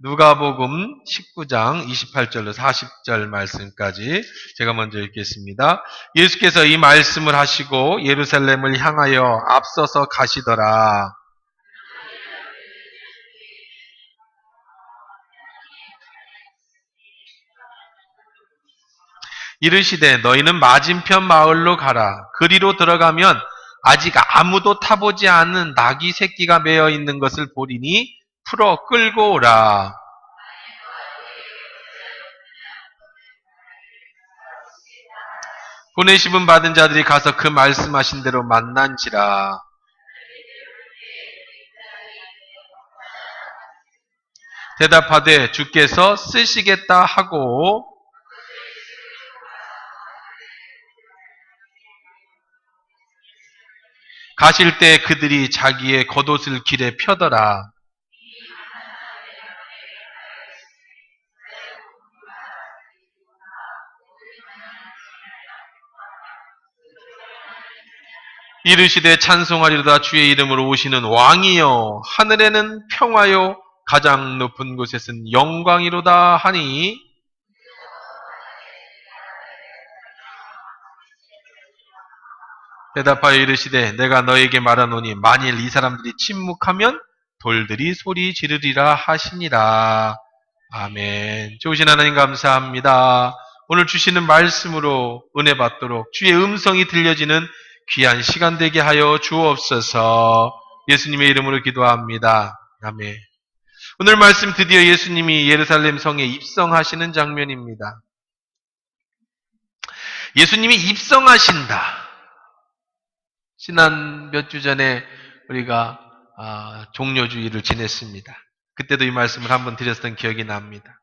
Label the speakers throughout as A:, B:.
A: 누가복음 19장 28절로 40절 말씀까지 제가 먼저 읽겠습니다. 예수께서 이 말씀을 하시고 예루살렘을 향하여 앞서서 가시더라. 이르시되 너희는 맞은편 마을로 가라. 그리로 들어가면 아직 아무도 타보지 않은 나귀 새끼가 매어 있는 것을 보리니 풀어 끌고 오라. 보내심은 받은 자들이 가서 그 말씀하신 대로 만난지라. 대답하되 주께서 쓰시겠다 하고 가실 때 그들이 자기의 겉옷을 길에 펴더라. 이르시되 찬송하리로다 주의 이름으로 오시는 왕이여 하늘에는 평화요 가장 높은 곳에서는 영광이로다 하니 대답하여 이르시되 내가 너에게 말하노니 만일 이 사람들이 침묵하면 돌들이 소리 지르리라 하시니라. 아멘. 좋으신 하나님 감사합니다. 오늘 주시는 말씀으로 은혜 받도록 주의 음성이 들려지는 귀한 시간 되게 하여 주옵소서. 예수님의 이름으로 기도합니다. 아멘. 오늘 말씀 드디어 예수님이 예루살렘 성에 입성하시는 장면입니다. 예수님이 입성하신다. 지난 몇 주 전에 우리가 종료주일을 지냈습니다. 그때도 이 말씀을 한번 드렸던 기억이 납니다.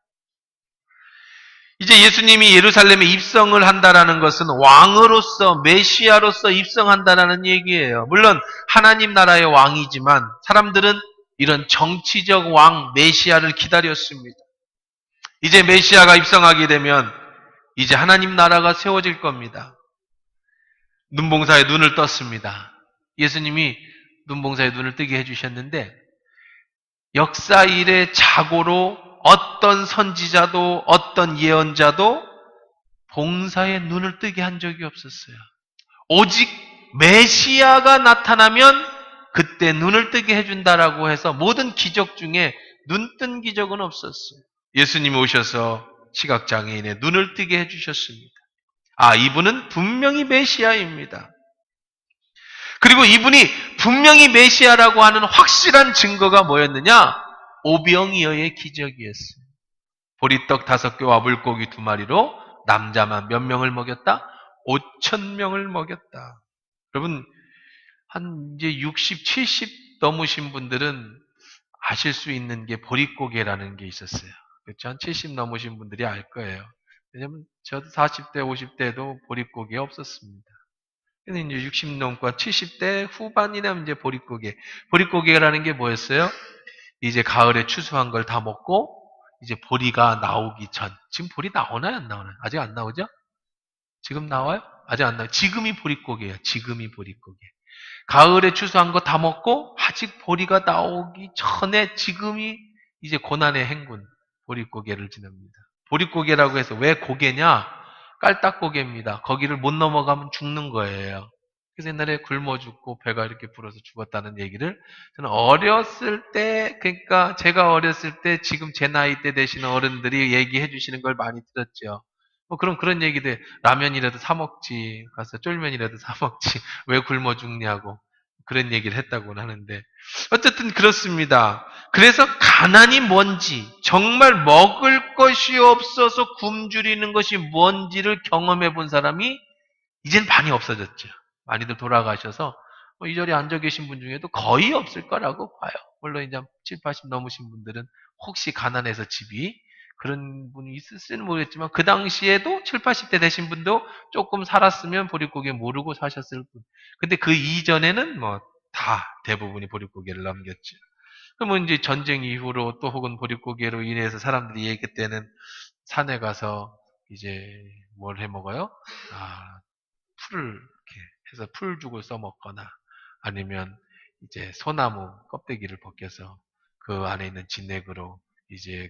A: 이제 예수님이 예루살렘에 입성을 한다라는 것은 왕으로서 메시아로서 입성한다라는 얘기예요. 물론 하나님 나라의 왕이지만 사람들은 이런 정치적 왕 메시아를 기다렸습니다. 이제 메시아가 입성하게 되면 이제 하나님 나라가 세워질 겁니다. 눈봉사에 눈을 떴습니다. 예수님이 눈봉사에 눈을 뜨게 해주셨는데 역사 일의 자고로 어떤 선지자도 어떤 예언자도 봉사에 눈을 뜨게 한 적이 없었어요. 오직 메시아가 나타나면 그때 눈을 뜨게 해준다라고 해서 모든 기적 중에 눈뜬 기적은 없었어요. 예수님이 오셔서 시각장애인의 눈을 뜨게 해주셨습니다. 이분은 분명히 메시아입니다. 그리고 이분이 분명히 메시아라고 하는 확실한 증거가 뭐였느냐? 오병이어의 기적이었어요. 보리떡 5개와 물고기 2마리로 남자만 몇 명을 먹였다? 5,000명을 먹였다. 여러분, 이제 60, 70 넘으신 분들은 아실 수 있는 게 보릿고개라는 게 있었어요. 그렇죠? 한 70 넘으신 분들이 알 거예요. 왜냐면 저도 40대, 50대에도 보릿고개 없었습니다. 근데 이제 60 넘고 70대 후반이나 이제 보릿고개. 보릿고개라는 게 뭐였어요? 이제 가을에 추수한 걸 다 먹고 이제 보리가 나오기 전. 지금 보리 나오나요? 안 나오나요? 아직 안 나오죠? 지금 나와요? 아직 안 나와요. 지금이 보릿고개예요. 지금이 보릿고개. 가을에 추수한 거 다 먹고 아직 보리가 나오기 전에 지금이 이제 고난의 행군. 보릿고개를 지납니다. 보릿고개라고 해서 왜 고개냐? 깔딱고개입니다. 거기를 못 넘어가면 죽는 거예요. 그래서 옛날에 굶어 죽고 배가 이렇게 불어서 죽었다는 얘기를 저는 어렸을 때, 그러니까 제가 어렸을 때 지금 제 나이 때 되시는 어른들이 얘기해 주시는 걸 많이 들었죠. 그럼 그런 얘기도 해. 라면이라도 사 먹지. 가서 쫄면이라도 사 먹지. 왜 굶어 죽냐고. 그런 얘기를 했다고는 하는데. 어쨌든 그렇습니다. 그래서 가난이 뭔지, 정말 먹을 것이 없어서 굶주리는 것이 뭔지를 경험해 본 사람이 이젠 많이 없어졌죠. 많이들 돌아가셔서 이 자리에 앉아 계신 분 중에도 거의 없을 거라고 봐요. 물론 이제 7, 80 넘으신 분들은 혹시 가난해서 집이 그런 분이 있을지는 모르겠지만 그 당시에도 7, 80대 되신 분도 조금 살았으면 보릿고개 모르고 사셨을 분. 근데 그 이전에는 뭐 다 대부분이 보릿고개를 넘겼죠. 그러면 이제 전쟁 이후로 또 혹은 보릿고개로 인해서 사람들이 얘기 때는 산에 가서 이제 뭘 해 먹어요? 풀을 이렇게 해서 풀죽을 써 먹거나 아니면 이제 소나무 껍데기를 벗겨서 그 안에 있는 진액으로 이제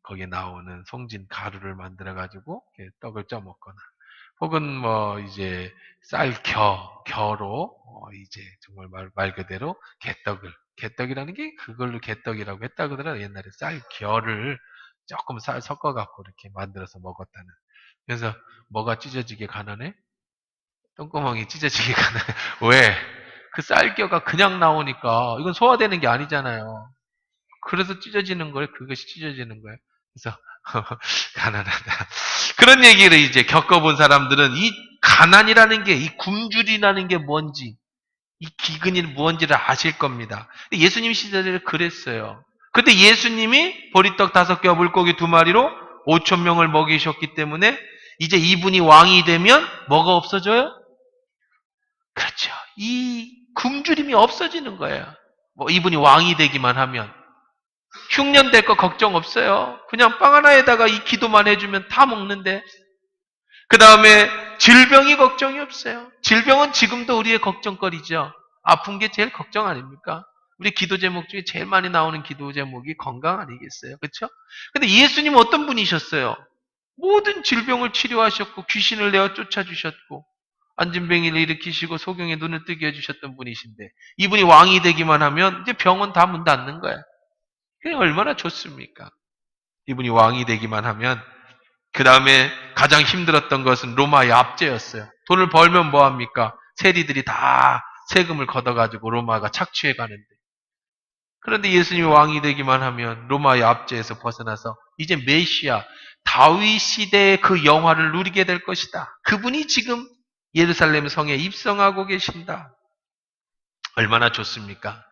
A: 거기에 나오는 송진 가루를 만들어가지고 떡을 쪄 먹거나, 혹은 뭐 이제 겨로 이제 정말 말 그대로 개떡이라는 게 그걸로 개떡이라고 했다 그러더라. 옛날에 겨를 조금 섞어갖고 이렇게 만들어서 먹었다는. 그래서 뭐가 찢어지게 가난해? 똥구멍이 찢어지게 가난해. 왜? 그 쌀겨가 그냥 나오니까 이건 소화되는 게 아니잖아요. 그래서 찢어지는 거예요. 그것이 찢어지는 거예요. 그래서 가난하다. 그런 얘기를 이제 겪어본 사람들은 이 가난이라는 게, 이 굶주리라는 게 뭔지, 이 기근이 뭔지를 아실 겁니다. 예수님 시절에 그랬어요. 근데 예수님이 보리떡 5개와 물고기 2마리로 5천 명을 먹이셨기 때문에 이제 이분이 왕이 되면 뭐가 없어져요? 그렇죠. 이 굶주림이 없어지는 거예요. 뭐 이분이 왕이 되기만 하면. 흉년될 거 걱정 없어요. 그냥 빵 하나에다가 이 기도만 해주면 다 먹는데. 그 다음에 질병이 걱정이 없어요. 질병은 지금도 우리의 걱정거리죠. 아픈 게 제일 걱정 아닙니까? 우리 기도 제목 중에 제일 많이 나오는 기도 제목이 건강 아니겠어요? 그렇죠? 근데 예수님은 어떤 분이셨어요? 모든 질병을 치료하셨고 귀신을 내어 쫓아주셨고 안진뱅이를 일으키시고 소경의 눈을 뜨게 해주셨던 분이신데, 이분이 왕이 되기만 하면 이제 병은 다 문 닫는 거예요. 그게 얼마나 좋습니까? 이분이 왕이 되기만 하면. 그 다음에 가장 힘들었던 것은 로마의 압제였어요. 돈을 벌면 뭐합니까? 세리들이 다 세금을 걷어가지고 로마가 착취해 가는데. 그런데 예수님이 왕이 되기만 하면 로마의 압제에서 벗어나서 이제 메시아, 다윗 시대의 그 영화를 누리게 될 것이다. 그분이 지금 예루살렘 성에 입성하고 계신다. 얼마나 좋습니까?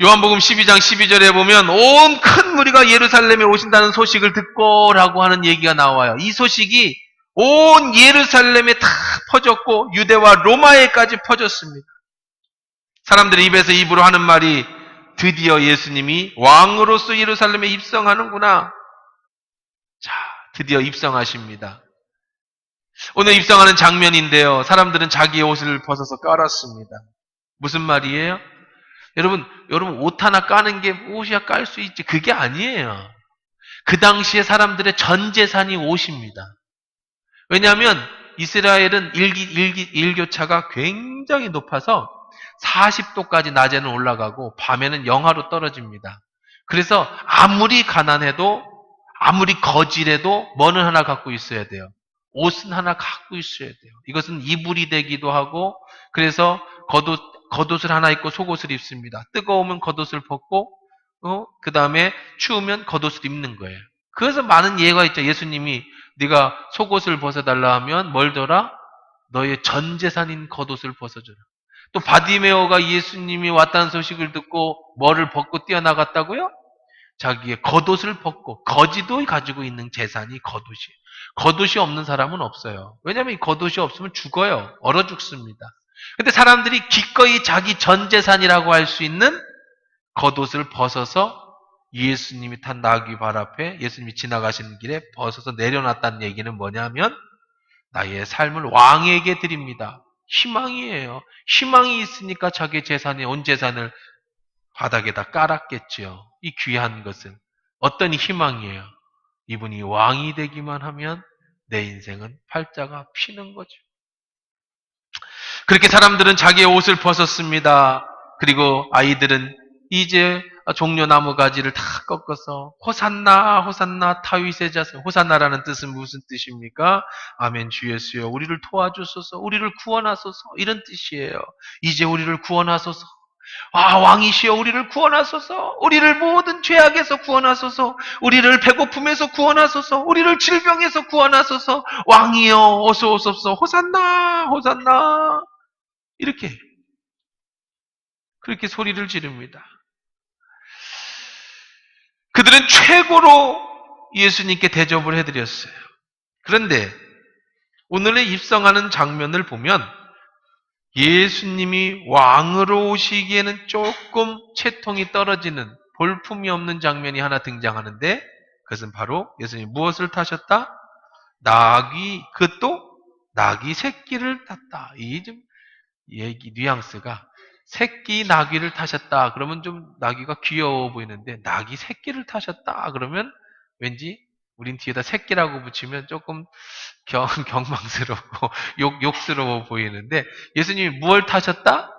A: 요한복음 12장 12절에 보면 온 큰 무리가 예루살렘에 오신다는 소식을 듣고라고 하는 얘기가 나와요. 이 소식이 온 예루살렘에 다 퍼졌고 유대와 로마에까지 퍼졌습니다. 사람들의 입에서 입으로 하는 말이 드디어 예수님이 왕으로서 예루살렘에 입성하는구나. 자, 드디어 입성하십니다. 오늘 입성하는 장면인데요. 사람들은 자기의 옷을 벗어서 깔았습니다. 무슨 말이에요? 여러분 옷 하나 까는 게 옷이야 깔 수 있지. 그게 아니에요. 그 당시에 사람들의 전 재산이 옷입니다. 왜냐하면 이스라엘은 일교차가 굉장히 높아서 40도까지 낮에는 올라가고 밤에는 영하로 떨어집니다. 그래서 아무리 가난해도 아무리 거질해도 뭐는 하나 갖고 있어야 돼요. 옷은 하나 갖고 있어야 돼요. 이것은 이불이 되기도 하고, 그래서 겉옷을 하나 입고 속옷을 입습니다. 뜨거우면 겉옷을 벗고, 그 다음에 추우면 겉옷을 입는 거예요. 그래서 많은 예가 있죠. 예수님이 네가 속옷을 벗어달라 하면 뭘 줘라? 너의 전 재산인 겉옷을 벗어줘라. 또 바디메오가 예수님이 왔다는 소식을 듣고 뭐를 벗고 뛰어나갔다고요? 자기의 겉옷을 벗고, 거지도 가지고 있는 재산이 겉옷이. 겉옷이 없는 사람은 없어요. 왜냐하면 이 겉옷이 없으면 죽어요. 얼어 죽습니다. 근데 사람들이 기꺼이 자기 전 재산이라고 할 수 있는 겉옷을 벗어서 예수님이 탄 나귀 발 앞에 예수님이 지나가시는 길에 벗어서 내려놨다는 얘기는 뭐냐면 나의 삶을 왕에게 드립니다. 희망이에요. 희망이 있으니까 자기 재산이 온 재산을 바닥에다 깔았겠지요. 이 귀한 것은 어떤 희망이에요? 이분이 왕이 되기만 하면 내 인생은 팔자가 피는 거죠. 그렇게 사람들은 자기의 옷을 벗었습니다. 그리고 아이들은 이제 종려나무 가지를 다 꺾어서 호산나 호산나 다윗의 자손. 호산나라는 뜻은 무슨 뜻입니까? 아멘 주 예수여 우리를 도와주소서, 우리를 구원하소서, 이런 뜻이에요. 이제 우리를 구원하소서. 왕이시여 우리를 구원하소서, 우리를 모든 죄악에서 구원하소서, 우리를 배고픔에서 구원하소서, 우리를 질병에서 구원하소서, 왕이여 어서 오소서, 호산나 호산나, 이렇게 그렇게 소리를 지릅니다. 그들은 최고로 예수님께 대접을 해드렸어요. 그런데 오늘의 입성하는 장면을 보면 예수님이 왕으로 오시기에는 조금 채통이 떨어지는, 볼품이 없는 장면이 하나 등장하는데, 그것은 바로 예수님이 무엇을 타셨다? 그것도 나귀 새끼를 탔다. 이 좀 얘기 뉘앙스가 새끼 나귀를 타셨다. 그러면 좀 나귀가 귀여워 보이는데 나귀 새끼를 타셨다. 그러면 왠지 우린 뒤에다 새끼라고 붙이면 조금 경망스럽고 욕스러워 보이는데 예수님이 무엇을 타셨다?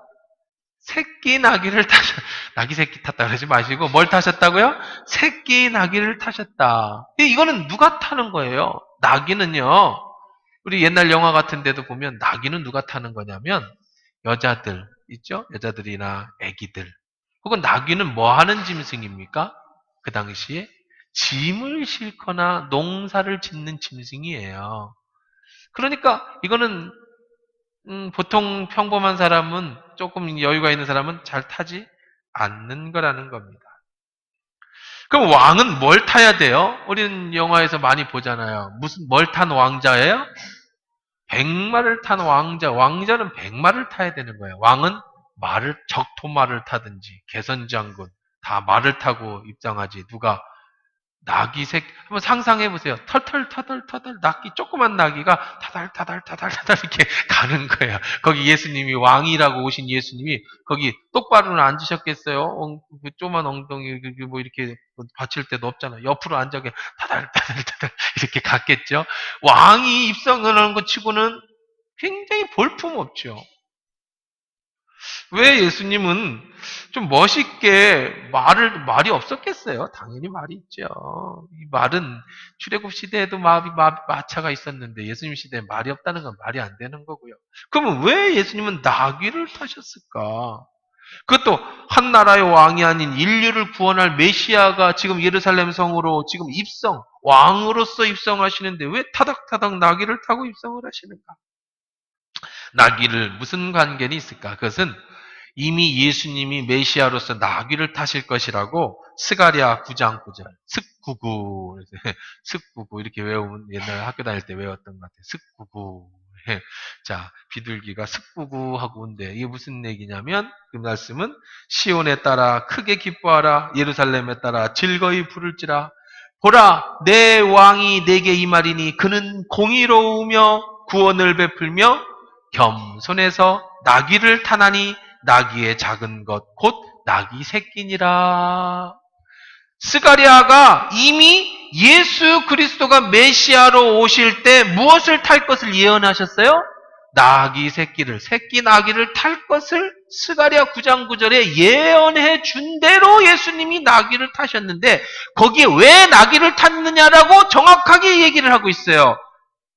A: 새끼 나귀를 나귀 새끼 탔다 그러지 마시고 뭘 타셨다고요? 새끼 나귀를 타셨다. 이거는 누가 타는 거예요? 나귀는요. 우리 옛날 영화 같은 데도 보면 나귀는 누가 타는 거냐면 여자들 있죠? 여자들이나 아기들. 혹은 나귀는 뭐 하는 짐승입니까? 그 당시에 짐을 싣거나 농사를 짓는 짐승이에요. 그러니까 이거는 보통 평범한 사람은 조금 여유가 있는 사람은 잘 타지 않는 거라는 겁니다. 그럼 왕은 뭘 타야 돼요? 우리는 영화에서 많이 보잖아요. 뭘 탄 왕자예요? 백마를 탄 왕자. 왕자는 백마를 타야 되는 거예요. 왕은 적토마를 타든지 개선장군 다 말을 타고 입장하지. 누가 나귀색 한번 상상해 보세요. 털털 나귀 조그만 나귀가 타달 이렇게 가는 거예요. 거기 예수님이 왕이라고 오신 예수님이 거기 똑바로는 앉으셨겠어요? 조그만 엉덩이 뭐 이렇게 받칠 데도 없잖아요. 옆으로 앉아 타달 이렇게 갔겠죠. 왕이 입성을 하는 것 치고는 굉장히 볼품 없죠. 왜 예수님은 좀 멋있게 말이 없었겠어요? 당연히 말이 있죠. 이 말은 출애굽 시대에도 마차가 있었는데 예수님 시대에 말이 없다는 건 말이 안 되는 거고요. 그러면 왜 예수님은 나귀를 타셨을까? 그것도 한 나라의 왕이 아닌 인류를 구원할 메시아가 지금 예루살렘 성으로 지금 왕으로서 입성하시는데 왜 타닥타닥 나귀를 타고 입성을 하시는가? 나귀를 무슨 관계는 있을까? 그것은 이미 예수님이 메시아로서 나귀를 타실 것이라고 스가랴 9장 9절 슥구구 이렇게 외우면 옛날에 학교 다닐 때 외웠던 것 같아요. 슥구구. 자, 비둘기가 슥구구 하고 온대. 이게 무슨 얘기냐면 그 말씀은 시온에 따라 크게 기뻐하라. 예루살렘에 따라 즐거이 부를지라. 보라, 내 왕이 내게 임하리니 그는 공의로우며 구원을 베풀며 겸손해서 나귀를 타나니 나귀의 작은 것 곧 나귀 새끼니라. 스가랴가 이미 예수 그리스도가 메시아로 오실 때 무엇을 탈 것을 예언하셨어요? 나귀 새끼 나귀를 탈 것을 스가랴 9장 9절에 예언해 준 대로 예수님이 나귀를 타셨는데 거기에 왜 나귀를 탔느냐라고 정확하게 얘기를 하고 있어요.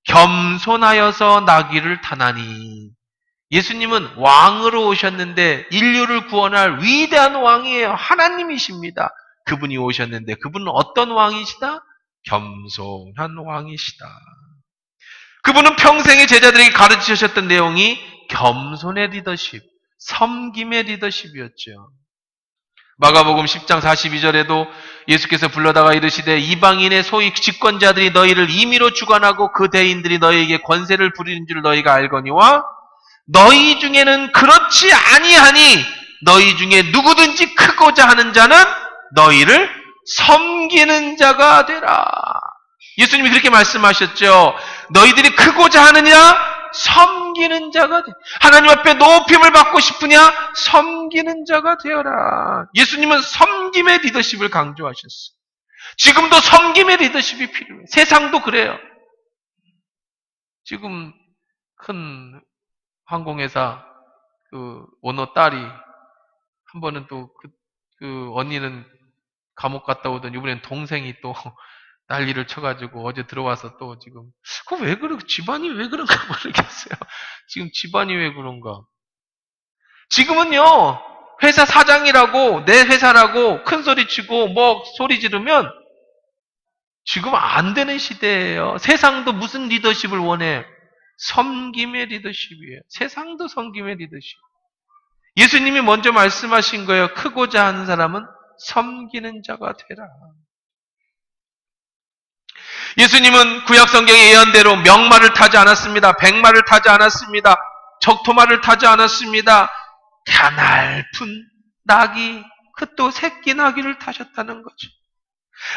A: 겸손하여서 나귀를 타나니. 예수님은 왕으로 오셨는데 인류를 구원할 위대한 왕이에요. 하나님이십니다. 그분이 오셨는데 그분은 어떤 왕이시다? 겸손한 왕이시다. 그분은 평생에 제자들에게 가르치셨던 내용이 겸손의 리더십, 섬김의 리더십이었죠. 마가복음 10장 42절에도 예수께서 불러다가 이르시되 이방인의 소위 집권자들이 너희를 임의로 주관하고 그 대인들이 너희에게 권세를 부리는 줄 너희가 알거니와 너희 중에는 그렇지 아니하니 너희 중에 누구든지 크고자 하는 자는 너희를 섬기는 자가 되라. 예수님이 그렇게 말씀하셨죠. 너희들이 크고자 하느냐? 섬기는 자가 돼. 하나님 앞에 높임을 받고 싶으냐? 섬기는 자가 되어라. 예수님은 섬김의 리더십을 강조하셨어요. 지금도 섬김의 리더십이 필요해요. 세상도 그래요. 지금 큰 항공회사 그 오너 딸이 한 번은 또 그 언니는 감옥 갔다 오던 이번엔 동생이 또 난리를 쳐가지고 어제 들어와서 또 지금 왜 집안이 왜 그런가 모르겠어요. 지금 집안이 왜 그런가. 지금은요 회사 사장이라고 내 회사라고 큰 소리 치고 뭐 소리 지르면 지금 안 되는 시대예요. 세상도 무슨 리더십을 원해? 섬김의 리더십이에요. 세상도 섬김의 리더십. 예수님이 먼저 말씀하신 거예요. 크고자 하는 사람은 섬기는 자가 되라. 예수님은 구약 성경의 예언대로 명마를 타지 않았습니다. 백마를 타지 않았습니다. 적토마를 타지 않았습니다. 가냘픈 나귀, 그 또 새끼 나귀를 타셨다는 거죠.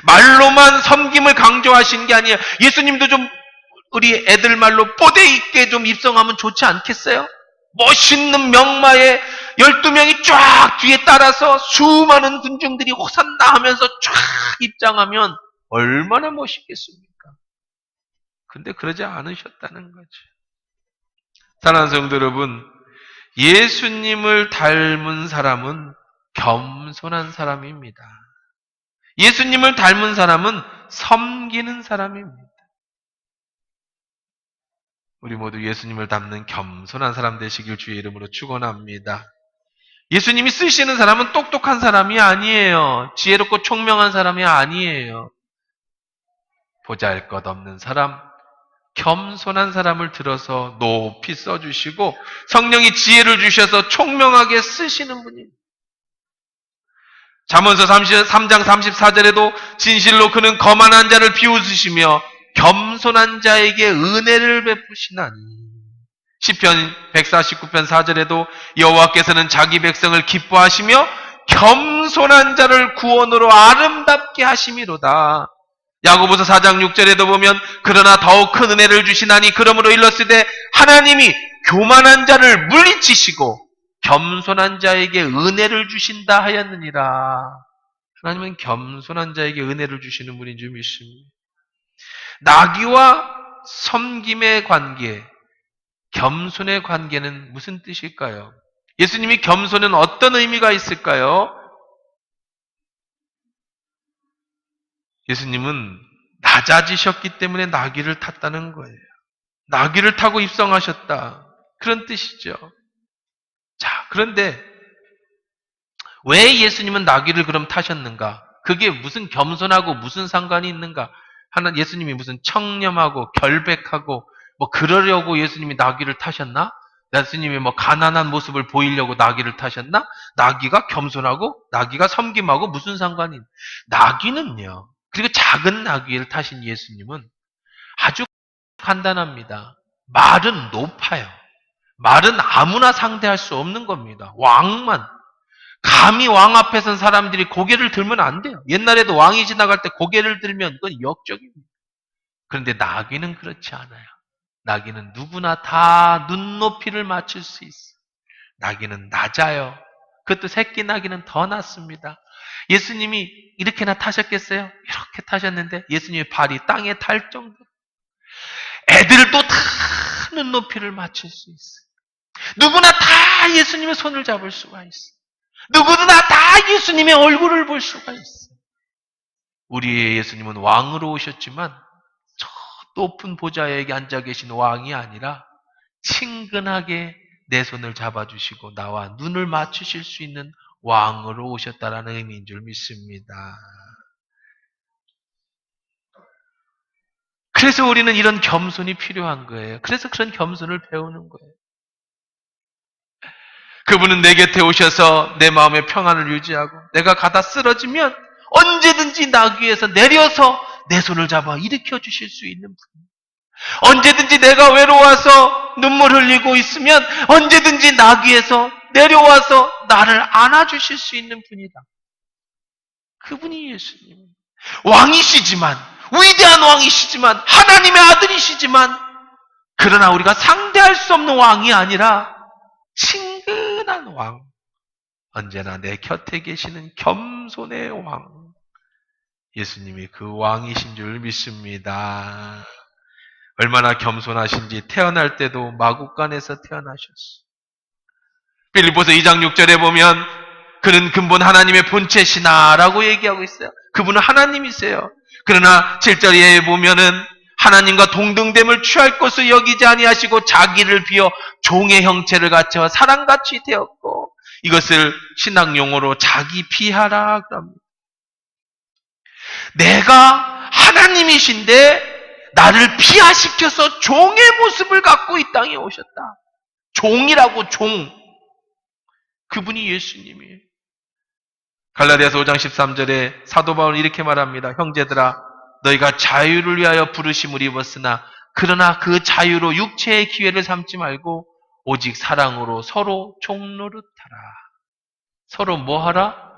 A: 말로만 섬김을 강조하신 게 아니에요. 예수님도 좀 우리 애들 말로 뽀대 있게 좀 입성하면 좋지 않겠어요? 멋있는 명마에 12명이 쫙 뒤에 따라서 수많은 군중들이 호산나 하면서 쫙 입장하면 얼마나 멋있겠습니까? 근데 그러지 않으셨다는 거죠. 사랑하는 성도 여러분, 예수님을 닮은 사람은 겸손한 사람입니다. 예수님을 닮은 사람은 섬기는 사람입니다. 우리 모두 예수님을 닮는 겸손한 사람 되시길 주의 이름으로 축원합니다. 예수님이 쓰시는 사람은 똑똑한 사람이 아니에요. 지혜롭고 총명한 사람이 아니에요. 보잘것없는 사람, 겸손한 사람을 들어서 높이 써주시고 성령이 지혜를 주셔서 총명하게 쓰시는 분입니다. 잠언서 3장 34절에도 진실로 그는 거만한 자를 비웃으시며 겸손한 자에게 은혜를 베푸시나니. 시편 149편 4절에도 여호와께서는 자기 백성을 기뻐하시며 겸손한 자를 구원으로 아름답게 하심이로다. 야고보서 4장 6절에도 보면 그러나 더욱 큰 은혜를 주시나니 그러므로 일렀으되 하나님이 교만한 자를 물리치시고 겸손한 자에게 은혜를 주신다 하였느니라. 하나님은 겸손한 자에게 은혜를 주시는 분인 줄 믿습니다. 나귀와 섬김의 관계, 겸손의 관계는 무슨 뜻일까요? 예수님이 겸손은 어떤 의미가 있을까요? 예수님은 낮아지셨기 때문에 나귀를 탔다는 거예요. 나귀를 타고 입성하셨다. 그런 뜻이죠. 자, 그런데 왜 예수님은 나귀를 그럼 타셨는가? 그게 무슨 겸손하고 무슨 상관이 있는가? 하나 예수님이 무슨 청렴하고 결백하고 뭐 그러려고 예수님이 나귀를 타셨나? 예수님이 뭐 가난한 모습을 보이려고 나귀를 타셨나? 나귀가 겸손하고 나귀가 섬김하고 무슨 상관이 있나? 나귀는요. 그리고 작은 나귀를 타신 예수님은 아주 간단합니다. 말은 높아요. 말은 아무나 상대할 수 없는 겁니다. 왕만. 감히 왕 앞에 선 사람들이 고개를 들면 안 돼요. 옛날에도 왕이 지나갈 때 고개를 들면 그건 역적입니다. 그런데 나귀는 그렇지 않아요. 나귀는 누구나 다 눈높이를 맞출 수 있어요. 나귀는 낮아요. 그것도 새끼 나귀는 더 낮습니다. 예수님이 이렇게나 타셨겠어요? 이렇게 타셨는데 예수님의 발이 땅에 닿을 정도로 애들도 다 눈높이를 맞출 수 있어요. 누구나 다 예수님의 손을 잡을 수가 있어요. 누구나 다 예수님의 얼굴을 볼 수가 있어요. 우리의 예수님은 왕으로 오셨지만 저 높은 보좌에 앉아 계신 왕이 아니라 친근하게 내 손을 잡아주시고 나와 눈을 맞추실 수 있는 왕으로 오셨다라는 의미인 줄 믿습니다. 그래서 우리는 이런 겸손이 필요한 거예요. 그래서 그런 겸손을 배우는 거예요. 그분은 내 곁에 오셔서 내 마음의 평안을 유지하고 내가 가다 쓰러지면 언제든지 나귀에서 내려서 내 손을 잡아 일으켜 주실 수 있는 분. 언제든지 내가 외로워서 눈물 흘리고 있으면 언제든지 나귀에서 내려와서 나를 안아주실 수 있는 분이다. 그분이 예수님. 왕이시지만, 위대한 왕이시지만, 하나님의 아들이시지만, 그러나 우리가 상대할 수 없는 왕이 아니라 친근한 왕. 언제나 내 곁에 계시는 겸손의 왕. 예수님이 그 왕이신 줄 믿습니다. 얼마나 겸손하신지 태어날 때도 마국간에서 태어나셨어요. 빌립보서 2장 6절에 보면 그는 근본 하나님의 본체시나라고 얘기하고 있어요. 그분은 하나님이세요. 그러나 7절에 보면은 하나님과 동등됨을 취할 것을 여기지 아니하시고 자기를 비어 종의 형체를 갖춰 사람같이 되었고 이것을 신학 용어로 자기 비하라 그럽니다. 내가 하나님이신데 나를 비하시켜서 종의 모습을 갖고 이 땅에 오셨다. 종이라고 종. 그분이 예수님이에요. 갈라디아서 5장 13절에 사도 바울은 이렇게 말합니다. 형제들아 너희가 자유를 위하여 부르심을 입었으나 그러나 그 자유로 육체의 기회를 삼지 말고 오직 사랑으로 서로 종노릇하라. 서로 뭐 하라?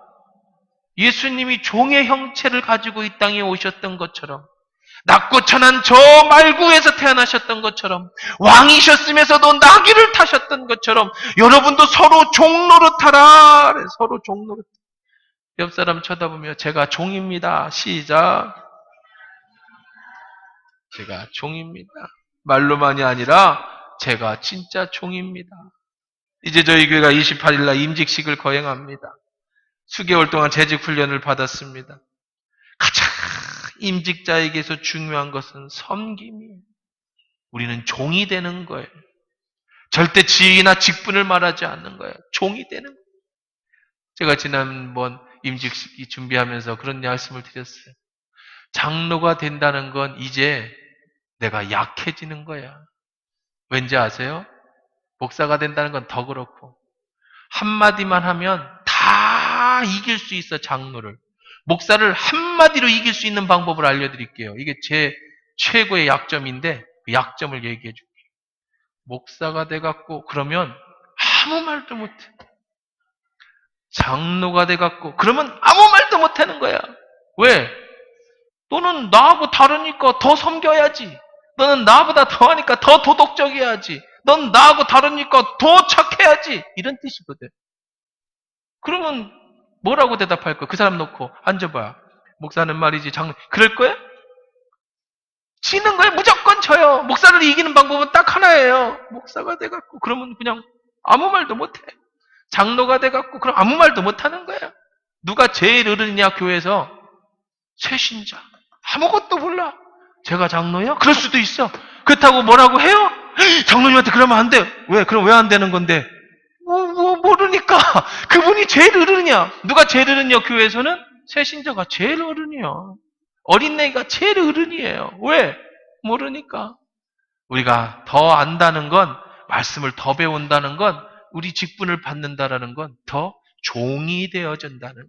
A: 예수님이 종의 형체를 가지고 이 땅에 오셨던 것처럼 낮고 천한 저 말구에서 태어나셨던 것처럼, 왕이셨으면서도 나귀를 타셨던 것처럼 여러분도 서로 종노릇하라. 서로 종노릇. 옆 사람 쳐다보며 제가 종입니다. 시작. 제가 종입니다. 말로만이 아니라 제가 진짜 종입니다. 이제 저희 교회가 28일 날 임직식을 거행합니다. 수개월 동안 재직 훈련을 받았습니다. 가장 임직자에게서 중요한 것은 섬김이에요. 우리는 종이 되는 거예요. 절대 지위나 직분을 말하지 않는 거예요. 종이 되는 거예요. 제가 지난번 임직식 준비하면서 그런 말씀을 드렸어요. 장로가 된다는 건 이제 내가 약해지는 거야. 왠지 아세요? 목사가 된다는 건 더 그렇고, 한마디만 하면 다 이길 수 있어, 장로를. 목사를 한마디로 이길 수 있는 방법을 알려드릴게요. 이게 제 최고의 약점인데 그 약점을 얘기해 줄게요. 목사가 돼갖고 그러면 아무 말도 못해. 장로가 돼갖고 그러면 아무 말도 못하는 거야. 왜? 너는 나하고 다르니까 더 섬겨야지. 너는 나보다 더하니까 더 도덕적이어야지. 넌 나하고 다르니까 더 착해야지. 이런 뜻이거든. 그러면 뭐라고 대답할 거야? 그 사람 놓고 앉아봐. 목사는 말이지 장로. 그럴 거야? 지는 거야. 무조건 져요. 목사를 이기는 방법은 딱 하나예요. 목사가 돼갖고 그러면 그냥 아무 말도 못해. 장로가 돼갖고 그럼 아무 말도 못하는 거야. 누가 제일 어른이냐 교회에서? 쇄신자. 아무것도 몰라. 제가 장로야? 그럴 수도 있어. 그렇다고 뭐라고 해요? 장로님한테 그러면 안 돼. 왜? 그럼 왜 안 되는 건데? 모르니까. 그분이 제일 어른이야. 누가 제일 어른이야 교회에서는? 쇄신자가 제일 어른이야. 어린애가 제일 어른이에요. 왜? 모르니까. 우리가 더 안다는 건, 말씀을 더 배운다는 건, 우리 직분을 받는다라는 건 더 종이 되어진다는 거예요.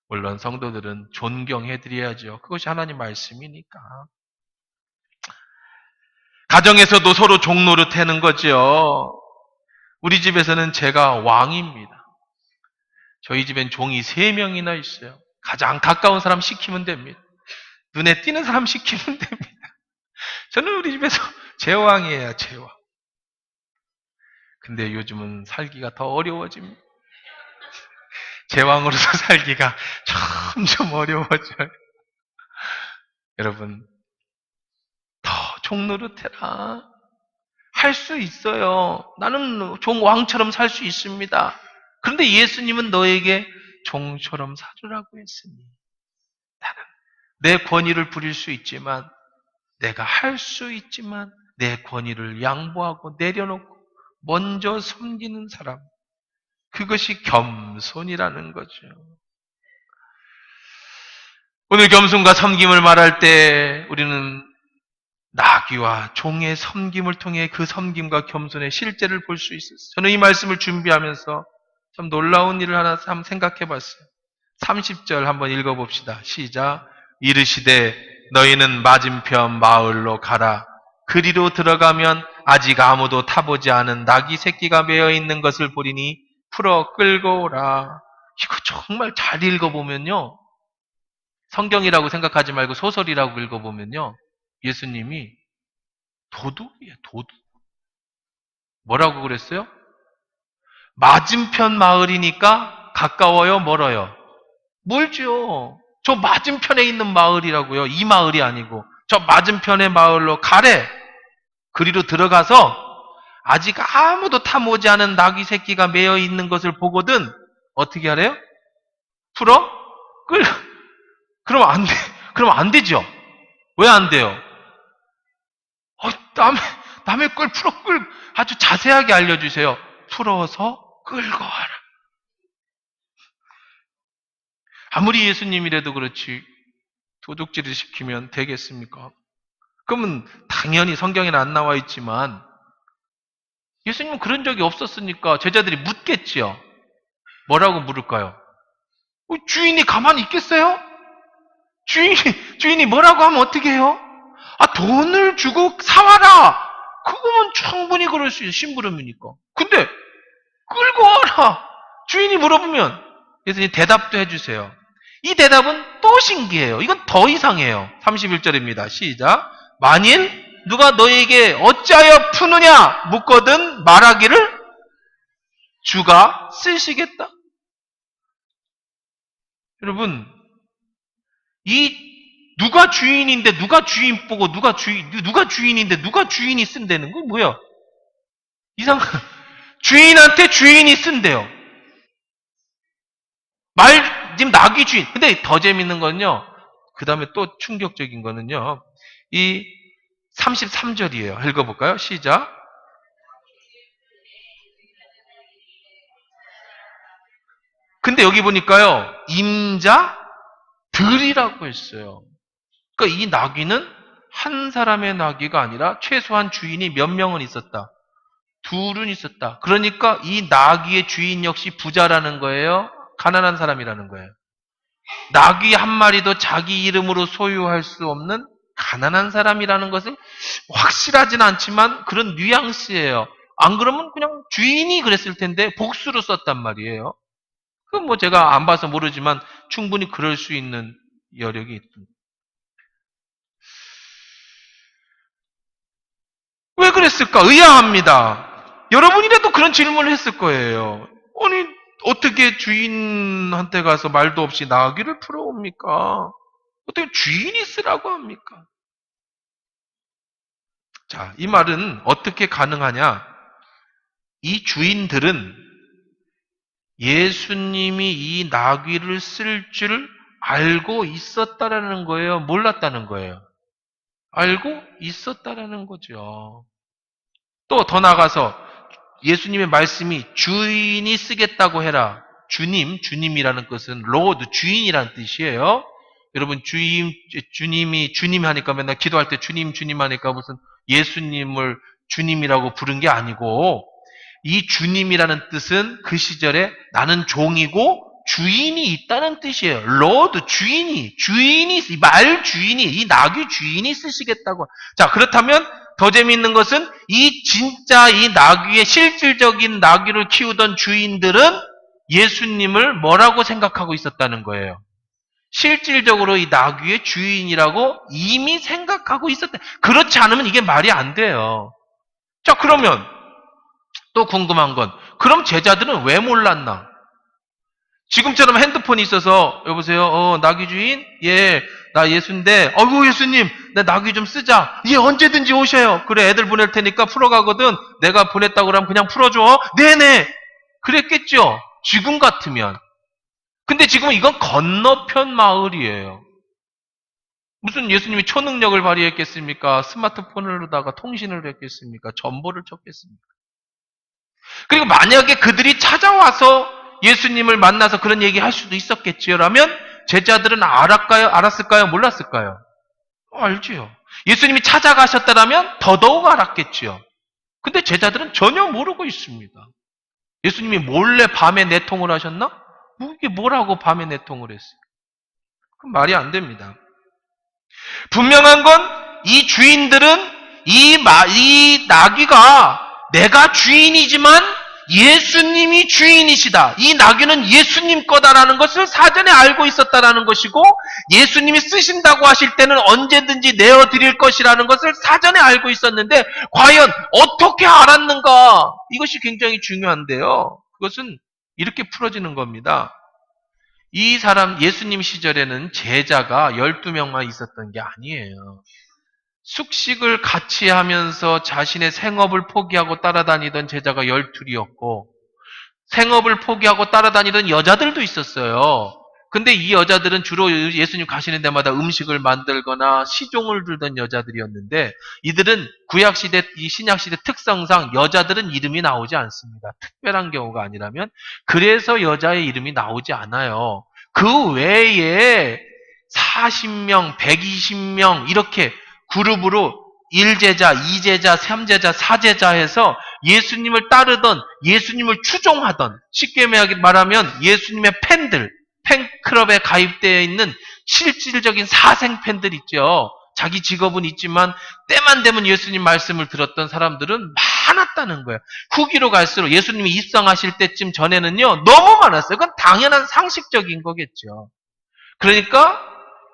A: 물론 성도들은 존경해드려야죠. 그것이 하나님 말씀이니까. 가정에서도 서로 종노릇하는 거죠. 우리 집에서는 제가 왕입니다. 저희 집엔 종이 3명이나 있어요. 가장 가까운 사람 시키면 됩니다. 눈에 띄는 사람 시키면 됩니다. 저는 우리 집에서 제왕이에요, 제왕. 근데 요즘은 살기가 더 어려워집니다. 제왕으로서 살기가 점점 어려워져요. 여러분, 더 종노릇해라. 할 수 있어요. 나는 종왕처럼 살 수 있습니다. 그런데 예수님은 너에게 종처럼 살으라고 했으니 나는 내 권위를 부릴 수 있지만, 내가 할 수 있지만 내 권위를 양보하고 내려놓고 먼저 섬기는 사람, 그것이 겸손이라는 거죠. 오늘 겸손과 섬김을 말할 때 우리는 나귀와 종의 섬김을 통해 그 섬김과 겸손의 실제를 볼 수 있었어요. 저는 이 말씀을 준비하면서 참 놀라운 일을 하나 한번 생각해 봤어요. 30절 한번 읽어봅시다. 시작. 이르시되 너희는 맞은편 마을로 가라. 그리로 들어가면 아직 아무도 타보지 않은 나귀 새끼가 매어 있는 것을 보리니 풀어 끌고 오라. 이거 정말 잘 읽어보면요. 성경이라고 생각하지 말고 소설이라고 읽어보면요. 예수님이 도둑이에요, 도둑. 뭐라고 그랬어요? 맞은편 마을이니까 가까워요, 멀어요? 멀죠. 저 맞은편에 있는 마을이라고요. 이 마을이 아니고. 저 맞은편의 마을로 가래. 그리로 들어가서 아직 아무도 탐오지 않은 나귀 새끼가 매여 있는 것을 보거든 어떻게 하래요? 풀어? 끌. 그럼 안 돼. 그럼 안 되죠. 왜 안 돼요? 남의 걸 풀어 끌. 아주 자세하게 알려주세요. 풀어서 끌고 와라. 아무리 예수님이라도 그렇지 도둑질을 시키면 되겠습니까? 그러면 당연히 성경에는 안 나와 있지만 예수님은 그런 적이 없었으니까 제자들이 묻겠지요. 뭐라고 물을까요? 주인이 가만히 있겠어요? 주인이 뭐라고 하면 어떻게 해요? 돈을 주고 사와라. 그거면 충분히 그럴 수 있어요. 심부름이니까. 근데 끌고 와라. 주인이 물어보면 예수님 대답도 해주세요. 이 대답은 또 신기해요. 이건 더 이상해요. 31절입니다. 시작. 만일 누가 너에게 어찌하여 푸느냐 묻거든 말하기를 주가 쓰시겠다. 여러분, 이 누가 주인인데 누가 주인 보고 누가 주인인데 누가 주인이 쓴다는 거 뭐야? 이상한 주인한테 주인이 쓴대요. 지금 낙이 주인. 근데 더 재밌는 건요. 그 다음에 또 충격적인 거는요. 이 33절이에요. 읽어볼까요? 시작. 근데 여기 보니까요. 임자들이라고 했어요. 그러니까 이 나귀는 한 사람의 나귀가 아니라 최소한 주인이 몇 명은 있었다. 둘은 있었다. 그러니까 이 나귀의 주인 역시 부자라는 거예요. 가난한 사람이라는 거예요. 나귀 한 마리도 자기 이름으로 소유할 수 없는 가난한 사람이라는 것은 확실하진 않지만 그런 뉘앙스예요. 안 그러면 그냥 주인이 그랬을 텐데 복수로 썼단 말이에요. 그건 뭐 제가 안 봐서 모르지만 충분히 그럴 수 있는 여력이 있습니다. 왜 그랬을까? 의아합니다. 여러분이라도 그런 질문을 했을 거예요. 아니, 어떻게 주인한테 가서 말도 없이 나귀를 풀어옵니까? 어떻게 주인이 쓰라고 합니까? 자, 이 말은 어떻게 가능하냐? 이 주인들은 예수님이 이 나귀를 쓸 줄 알고 있었다라는 거예요? 몰랐다는 거예요? 알고 있었다라는 거죠. 또 더 나가서 예수님의 말씀이 주인이 쓰겠다고 해라. 주님이라는 것은 로드, 주인이라는 뜻이에요. 여러분 주님이 하니까 맨날 기도할 때 주님 하니까 무슨 예수님을 주님이라고 부른 게 아니고 이 주님이라는 뜻은 그 시절에 나는 종이고 주인이 있다는 뜻이에요. 로드, 주인이, 말 주인이, 이 나귀 주인이 쓰시겠다고. 자, 그렇다면 더 재미있는 것은 이 나귀의 실질적인 나귀를 키우던 주인들은 예수님을 뭐라고 생각하고 있었다는 거예요. 실질적으로 이 나귀의 주인이라고 이미 생각하고 있었다. 그렇지 않으면 이게 말이 안 돼요. 자, 그러면 또 궁금한 건 그럼 제자들은 왜 몰랐나? 지금처럼 핸드폰이 있어서 여보세요. 나귀 주인? 예, 나 예수인데 어이구 예수님 나 나귀 좀 쓰자. 예, 언제든지 오셔요. 그래, 애들 보낼 테니까 풀어가거든. 내가 보냈다고 그러면 그냥 풀어줘. 네네. 그랬겠죠. 지금 같으면. 근데 지금은 이건 건너편 마을이에요. 무슨 예수님이 초능력을 발휘했겠습니까? 스마트폰으로다가 통신을 했겠습니까? 전보를 쳤겠습니까? 그리고 만약에 그들이 찾아와서 예수님을 만나서 그런 얘기 할 수도 있었겠지요. 라면 제자들은 알았을까요? 몰랐을까요? 알지요. 예수님이 찾아가셨다라면 더더욱 알았겠지요. 근데 제자들은 전혀 모르고 있습니다. 예수님이 몰래 밤에 내통을 하셨나? 이게 뭐라고 밤에 내통을 했어요? 그럼 말이 안 됩니다. 분명한 건 이 주인들은 이 나귀가 내가 주인이지만 예수님이 주인이시다. 이 나귀는 예수님 거다라는 것을 사전에 알고 있었다라는 것이고 예수님이 쓰신다고 하실 때는 언제든지 내어드릴 것이라는 것을 사전에 알고 있었는데 과연 어떻게 알았는가? 이것이 굉장히 중요한데요. 그것은 이렇게 풀어지는 겁니다. 이 사람 예수님 시절에는 제자가 12명만 있었던 게 아니에요. 숙식을 같이 하면서 자신의 생업을 포기하고 따라다니던 제자가 12이었고 생업을 포기하고 따라다니던 여자들도 있었어요. 근데 이 여자들은 주로 예수님 가시는 데마다 음식을 만들거나 시종을 들던 여자들이었는데 이들은 구약시대, 이 신약시대 특성상 여자들은 이름이 나오지 않습니다. 특별한 경우가 아니라면 그래서 여자의 이름이 나오지 않아요. 그 외에 40명, 120명 이렇게 그룹으로 1제자, 2제자, 3제자, 4제자 해서 예수님을 따르던, 예수님을 추종하던, 쉽게 말하면 예수님의 팬들, 팬클럽에 가입되어 있는 실질적인 사생 팬들 있죠. 자기 직업은 있지만 때만 되면 예수님 말씀을 들었던 사람들은 많았다는 거예요. 후기로 갈수록 예수님이 입성하실 때쯤 전에는요, 너무 많았어요. 그건 당연한 상식적인 거겠죠. 그러니까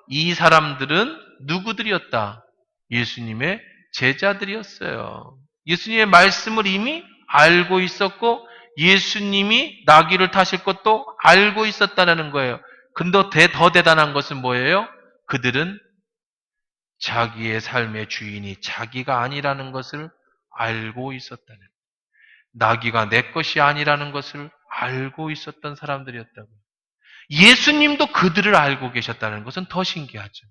A: 이 사람들은 누구들이었다? 예수님의 제자들이었어요. 예수님의 말씀을 이미 알고 있었고 예수님이 나귀를 타실 것도 알고 있었다는 거예요. 근데 더 대단한 것은 뭐예요? 그들은 자기의 삶의 주인이 자기가 아니라는 것을 알고 있었다는 거예요. 나귀가 내 것이 아니라는 것을 알고 있었던 사람들이었다고요. 예수님도 그들을 알고 계셨다는 것은 더 신기하죠.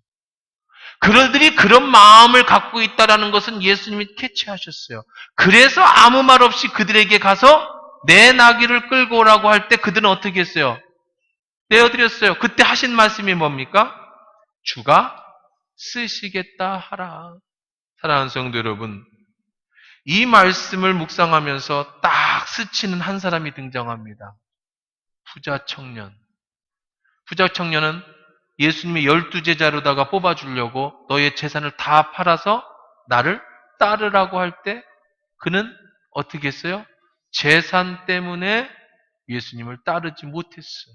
A: 그들이 그런 마음을 갖고 있다는 것은 예수님이 캐치하셨어요. 그래서 아무 말 없이 그들에게 가서 내 나귀를 끌고 오라고 할 때 그들은 어떻게 했어요? 내어드렸어요. 그때 하신 말씀이 뭡니까? 주가 쓰시겠다 하라. 사랑하는 성도 여러분, 이 말씀을 묵상하면서 딱 스치는 한 사람이 등장합니다. 부자 청년. 부자 청년은 예수님의 12제자로다가 뽑아주려고 너의 재산을 다 팔아서 나를 따르라고 할 때 그는 어떻게 했어요? 재산 때문에 예수님을 따르지 못했어요.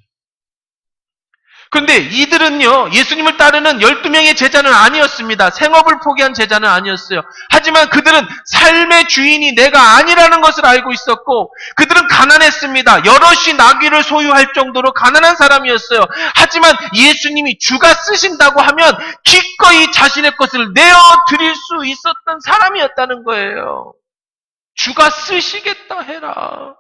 A: 그런데 이들은요, 예수님을 따르는 12명의 제자는 아니었습니다. 생업을 포기한 제자는 아니었어요. 하지만 그들은 삶의 주인이 내가 아니라는 것을 알고 있었고, 그들은 가난했습니다. 여럿이 나귀를 소유할 정도로 가난한 사람이었어요. 하지만 예수님이 주가 쓰신다고 하면 기꺼이 자신의 것을 내어드릴 수 있었던 사람이었다는 거예요. 주가 쓰시겠다 해라.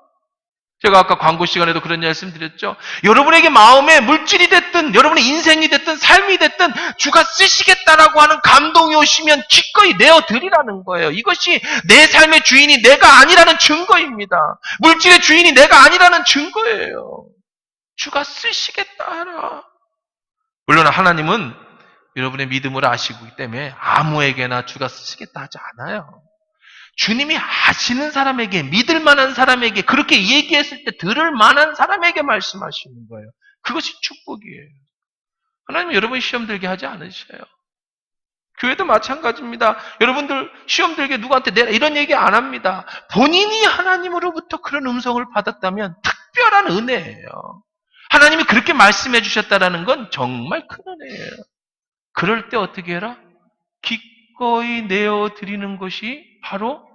A: 제가 아까 광고 시간에도 그런 말씀 드렸죠. 여러분에게 마음에 물질이 됐든 여러분의 인생이 됐든 삶이 됐든 주가 쓰시겠다라고 하는 감동이 오시면 기꺼이 내어드리라는 거예요. 이것이 내 삶의 주인이 내가 아니라는 증거입니다. 물질의 주인이 내가 아니라는 증거예요. 주가 쓰시겠다 하라. 물론 하나님은 여러분의 믿음을 아시기 때문에 아무에게나 주가 쓰시겠다 하지 않아요. 주님이 아시는 사람에게, 믿을 만한 사람에게, 그렇게 얘기했을 때 들을 만한 사람에게 말씀하시는 거예요. 그것이 축복이에요. 하나님은 여러분 시험 들게 하지 않으셔요. 교회도 마찬가지입니다. 여러분들 시험 들게 누구한테 내라 이런 얘기 안 합니다. 본인이 하나님으로부터 그런 음성을 받았다면 특별한 은혜예요. 하나님이 그렇게 말씀해 주셨다는 건 정말 큰 은혜예요. 그럴 때 어떻게 해라? 기꺼이 내어드리는 것이 바로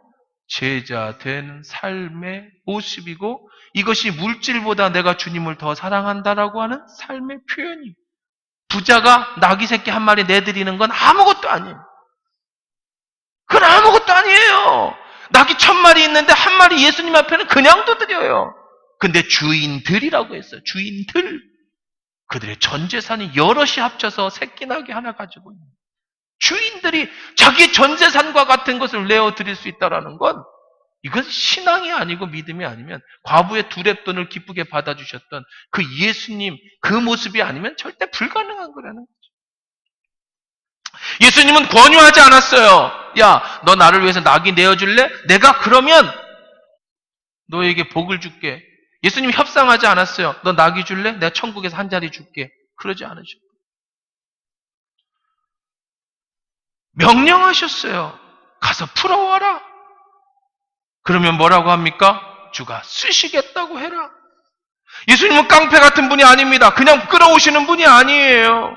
A: 제자 된 삶의 모습이고 이것이 물질보다 내가 주님을 더 사랑한다라고 하는 삶의 표현이에요. 부자가 나귀 새끼 한 마리 내드리는 건 아무것도 아니에요. 그건 아무것도 아니에요. 나귀 1000마리 있는데 한 마리 예수님 앞에는 그냥도 드려요. 근데 주인들이라고 했어요. 주인들. 그들의 전 재산이 여럿이 합쳐서 새끼 나귀 하나 가지고 있는 거예요. 주인들이 자기의 전 재산과 같은 것을 내어드릴 수 있다는 건 이건 신앙이 아니고 믿음이 아니면 과부의 2렙돈을 기쁘게 받아주셨던 그 예수님 그 모습이 아니면 절대 불가능한 거라는 거죠. 예수님은 권유하지 않았어요. 야, 너 나를 위해서 나귀 내어줄래? 내가 그러면 너에게 복을 줄게. 예수님 협상하지 않았어요. 너 나귀 줄래? 내가 천국에서 한 자리 줄게. 그러지 않으셨어요. 명령하셨어요. 가서 풀어와라. 그러면 뭐라고 합니까? 주가 쓰시겠다고 해라. 예수님은 깡패 같은 분이 아닙니다. 그냥 끌어오시는 분이 아니에요.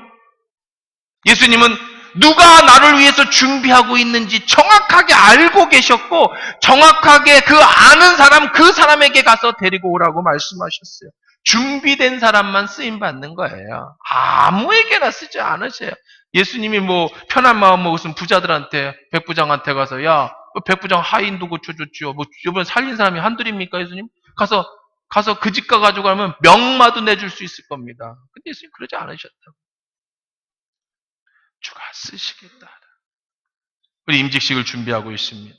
A: 예수님은 누가 나를 위해서 준비하고 있는지 정확하게 알고 계셨고 정확하게 그 아는 사람 그 사람에게 가서 데리고 오라고 말씀하셨어요. 준비된 사람만 쓰임 받는 거예요. 아무에게나 쓰지 않으세요. 예수님이 뭐 편한 마음 먹으신 부자들한테 백부장한테 가서 야 백부장 하인도 고쳐줬죠. 뭐 이번에 살린 사람이 한둘입니까 예수님? 가서 그 집 가가지고 하면 명마도 내줄 수 있을 겁니다. 근데 예수님 그러지 않으셨다고. 주가 쓰시겠다. 우리 임직식을 준비하고 있습니다.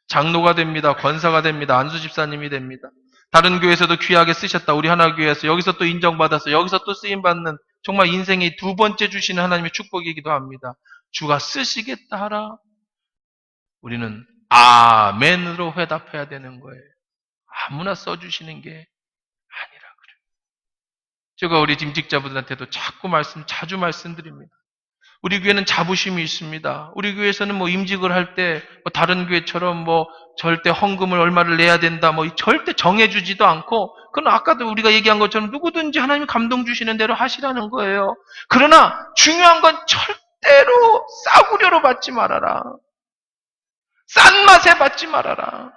A: 장로가 됩니다. 권사가 됩니다. 안수집사님이 됩니다. 다른 교회에서도 귀하게 쓰셨다. 우리 하나교회에서 여기서 또 인정받아서 여기서 또 쓰임받는 정말 인생의 2번째 주시는 하나님의 축복이기도 합니다. 주가 쓰시겠다 하라. 우리는 아멘으로 회답해야 되는 거예요. 아무나 써주시는 게 아니라 그래요. 제가 우리 임직자분들한테도 자주 말씀드립니다. 우리 교회는 자부심이 있습니다. 우리 교회에서는 임직을 할 때 다른 교회처럼 절대 헌금을 얼마를 내야 된다 절대 정해주지도 않고, 그건 아까도 우리가 얘기한 것처럼 누구든지 하나님이 감동 주시는 대로 하시라는 거예요. 그러나 중요한 건 절대로 싸구려로 받지 말아라. 싼 맛에 받지 말아라.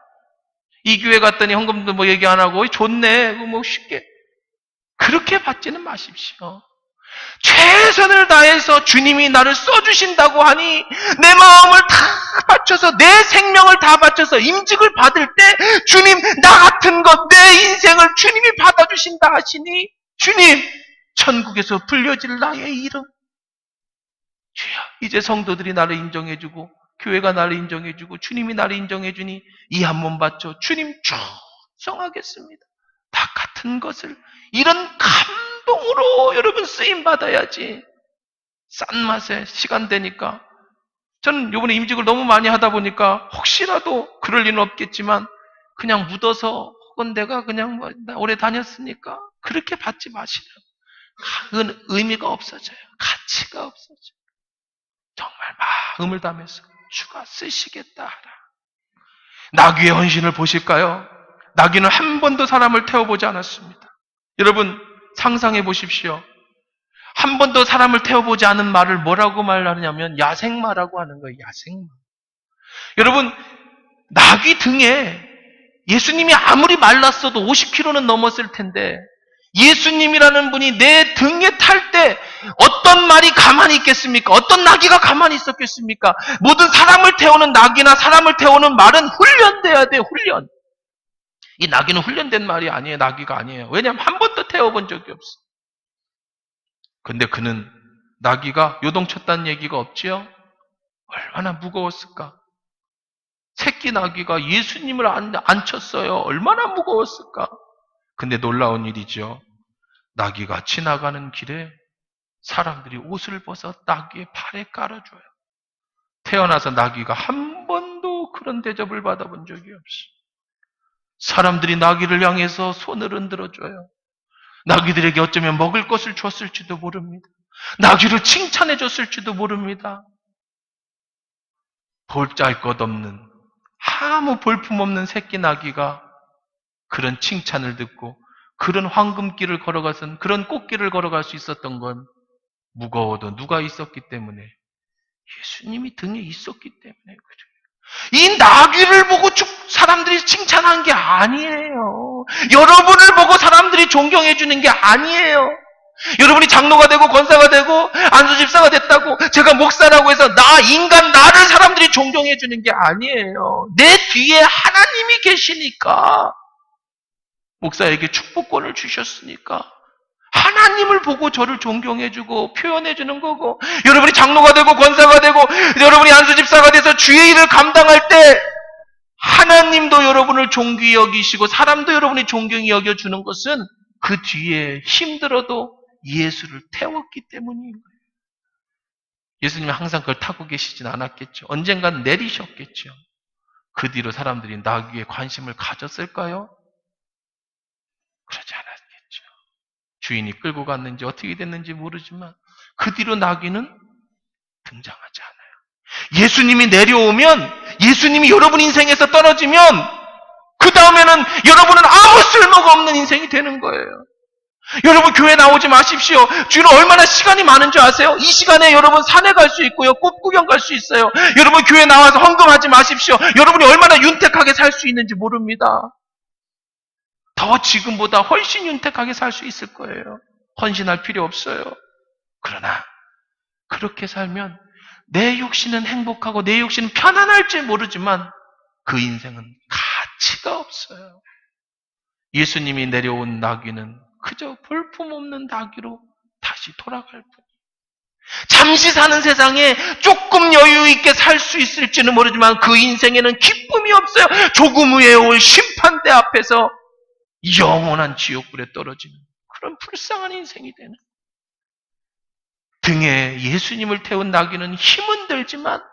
A: 이 교회 갔더니 헌금도 얘기 안 하고 좋네 쉽게 그렇게 받지는 마십시오. 최선을 다해서 주님이 나를 써주신다고 하니 내 마음을 다 바쳐서, 내 생명을 다 바쳐서 임직을 받을 때 주님, 나 같은 것, 내 인생을 주님이 받아주신다 하시니 주님, 천국에서 불려질 나의 이름, 주여, 이제 성도들이 나를 인정해주고 교회가 나를 인정해주고 주님이 나를 인정해주니 이 한 몸 바쳐 주님 충성하겠습니다. 다 같은 것을, 이런 감동으로 여러분 쓰임 받아야지. 싼 맛에 시간 되니까. 저는 이번에 임직을 너무 많이 하다 보니까 혹시라도 그럴 리는 없겠지만 그냥 묻어서, 혹은 내가 그냥 오래 다녔으니까 그렇게 받지 마시라. 그건 의미가 없어져요. 가치가 없어져요. 정말 마음을 담아서 주가 쓰시겠다 하라. 나귀의 헌신을 보실까요? 나귀는 한 번도 사람을 태워보지 않았습니다. 여러분 상상해 보십시오. 한 번도 사람을 태워보지 않은 말을 뭐라고 말하냐면 야생마라고 하는 거예요. 야생마. 여러분, 나귀 등에 예수님이 아무리 말랐어도 50kg는 넘었을 텐데 예수님이라는 분이 내 등에 탈 때 어떤 말이 가만히 있겠습니까? 어떤 나귀가 가만히 있었겠습니까? 모든 사람을 태우는 나귀나 사람을 태우는 말은 훈련돼야 돼요. 훈련. 이 나귀는 훈련된 말이 아니에요. 나귀가 아니에요. 왜냐하면 한 번도 태워본 적이 없어. 근데 그는 나귀가 요동쳤다는 얘기가 없지요? 얼마나 무거웠을까? 새끼 나귀가 예수님을 안쳤어요. 얼마나 무거웠을까? 근데 놀라운 일이죠. 나귀가 지나가는 길에 사람들이 옷을 벗어 나귀의 팔에 깔아줘요. 태어나서 나귀가 한 번도 그런 대접을 받아본 적이 없어. 사람들이 나귀를 향해서 손을 흔들어줘요. 나귀들에게 어쩌면 먹을 것을 줬을지도 모릅니다. 나귀를 칭찬해 줬을지도 모릅니다. 볼잘것없는, 아무 볼품없는 새끼 나귀가 그런 칭찬을 듣고 그런 황금길을 걸어가선, 그런 꽃길을 걸어갈 수 있었던 건 무거워도 누가 있었기 때문에, 예수님이 등에 있었기 때문에 그래요. 이 나귀를 보고 사람들이 칭찬한 게 아니에요. 여러분을 보고 사람들이 존경해 주는 게 아니에요. 여러분이 장로가 되고 권사가 되고 안수집사가 됐다고 제가 목사라고 해서 나를 사람들이 존경해 주는 게 아니에요. 내 뒤에 하나님이 계시니까, 목사에게 축복권을 주셨으니까 하나님을 보고 저를 존경해주고 표현해주는 거고, 여러분이 장로가 되고 권사가 되고 여러분이 안수집사가 돼서 주의 일을 감당할 때 하나님도 여러분을 존귀히 여기시고 사람도 여러분이 존경히 여겨주는 것은 그 뒤에 힘들어도 예수를 태웠기 때문인 거예요. 예수님이 항상 그걸 타고 계시진 않았겠죠. 언젠간 내리셨겠죠. 그 뒤로 사람들이 나귀에 관심을 가졌을까요? 그러지 않았겠죠. 주인이 끌고 갔는지 어떻게 됐는지 모르지만 그 뒤로 나귀는 등장하지 않아요. 예수님이 내려오면, 예수님이 여러분 인생에서 떨어지면 그 다음에는 여러분은 아무 쓸모가 없는 인생이 되는 거예요. 여러분 교회 나오지 마십시오. 주로 얼마나 시간이 많은 줄 아세요? 이 시간에 여러분 산에 갈 수 있고요. 꽃 구경 갈 수 있어요. 여러분 교회 나와서 헌금하지 마십시오. 여러분이 얼마나 윤택하게 살 수 있는지 모릅니다. 더 지금보다 훨씬 윤택하게 살 수 있을 거예요. 헌신할 필요 없어요. 그러나 그렇게 살면 내 육신은 행복하고 내 육신은 편안할지 모르지만 그 인생은 가치가 없어요. 예수님이 내려온 나귀는 그저 볼품없는 나귀로 다시 돌아갈 뿐. 잠시 사는 세상에 조금 여유 있게 살 수 있을지는 모르지만 그 인생에는 기쁨이 없어요. 조금 후에 올 심판대 앞에서 영원한 지옥불에 떨어지는 그런 불쌍한 인생이 되는. 등에 예수님을 태운 나귀는 힘은 들지만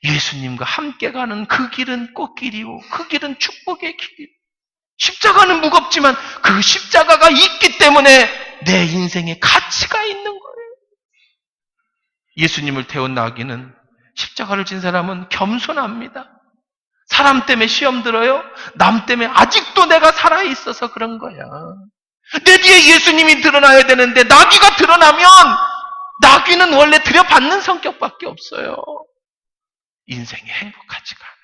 A: 예수님과 함께 가는 그 길은 꽃길이고 그 길은 축복의 길이고, 십자가는 무겁지만 그 십자가가 있기 때문에 내 인생에 가치가 있는 거예요. 예수님을 태운 나귀는, 십자가를 진 사람은 겸손합니다. 사람 때문에 시험 들어요? 남 때문에 아직도 내가 살아있어서 그런 거야. 내 뒤에 예수님이 드러나야 되는데 나귀가 드러나면 나귀는 원래 들여받는 성격밖에 없어요. 인생이 행복하지가 않아요.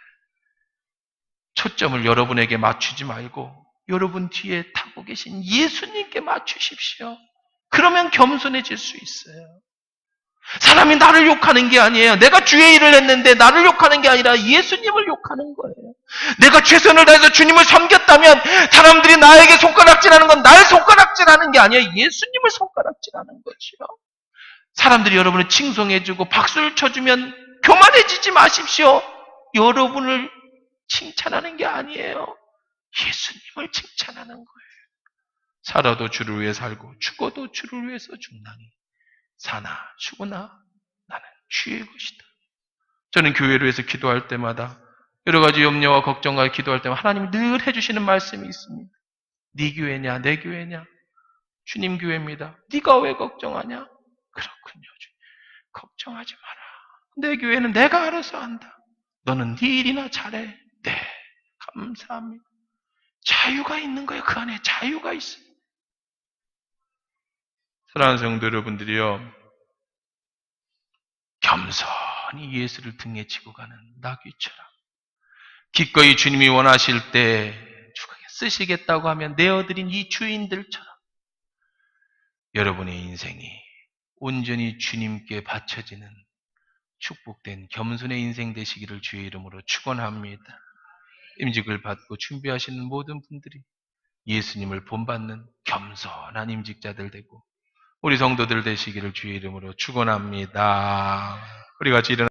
A: 초점을 여러분에게 맞추지 말고 여러분 뒤에 타고 계신 예수님께 맞추십시오. 그러면 겸손해질 수 있어요. 사람이 나를 욕하는 게 아니에요. 내가 주의 일을 했는데 나를 욕하는 게 아니라 예수님을 욕하는 거예요. 내가 최선을 다해서 주님을 섬겼다면 사람들이 나에게 손가락질하는 건 날 손가락질하는 게 아니에요. 예수님을 손가락질하는 거지요. 사람들이 여러분을 칭송해주고 박수를 쳐주면 교만해지지 마십시오. 여러분을 칭찬하는 게 아니에요. 예수님을 칭찬하는 거예요. 살아도 주를 위해 살고 죽어도 주를 위해서 죽나니 사나 죽으나 나는 주의 것이다. 저는 교회를 위해서 기도할 때마다 여러 가지 염려와 걱정과 기도할 때마다 하나님이 늘 해주시는 말씀이 있습니다. 네 교회냐 내 교회냐? 주님 교회입니다. 네가 왜 걱정하냐? 그렇군요. 걱정하지 마라. 내 교회는 내가 알아서 한다. 너는 네 일이나 잘해. 네, 감사합니다. 자유가 있는 거예요. 그 안에 자유가 있어요. 사랑하는 성도 여러분들이요, 겸손히 예수를 등에 지고 가는 나귀처럼 기꺼이 주님이 원하실 때 쓰시겠다고 하면 내어드린 이 주인들처럼 여러분의 인생이 온전히 주님께 바쳐지는 축복된 겸손의 인생 되시기를 주의 이름으로 축원합니다. 임직을 받고 준비하시는 모든 분들이 예수님을 본받는 겸손한 임직자들 되고 우리 성도들 되시기를 주의 이름으로 축원합니다. 우리 같이 일어나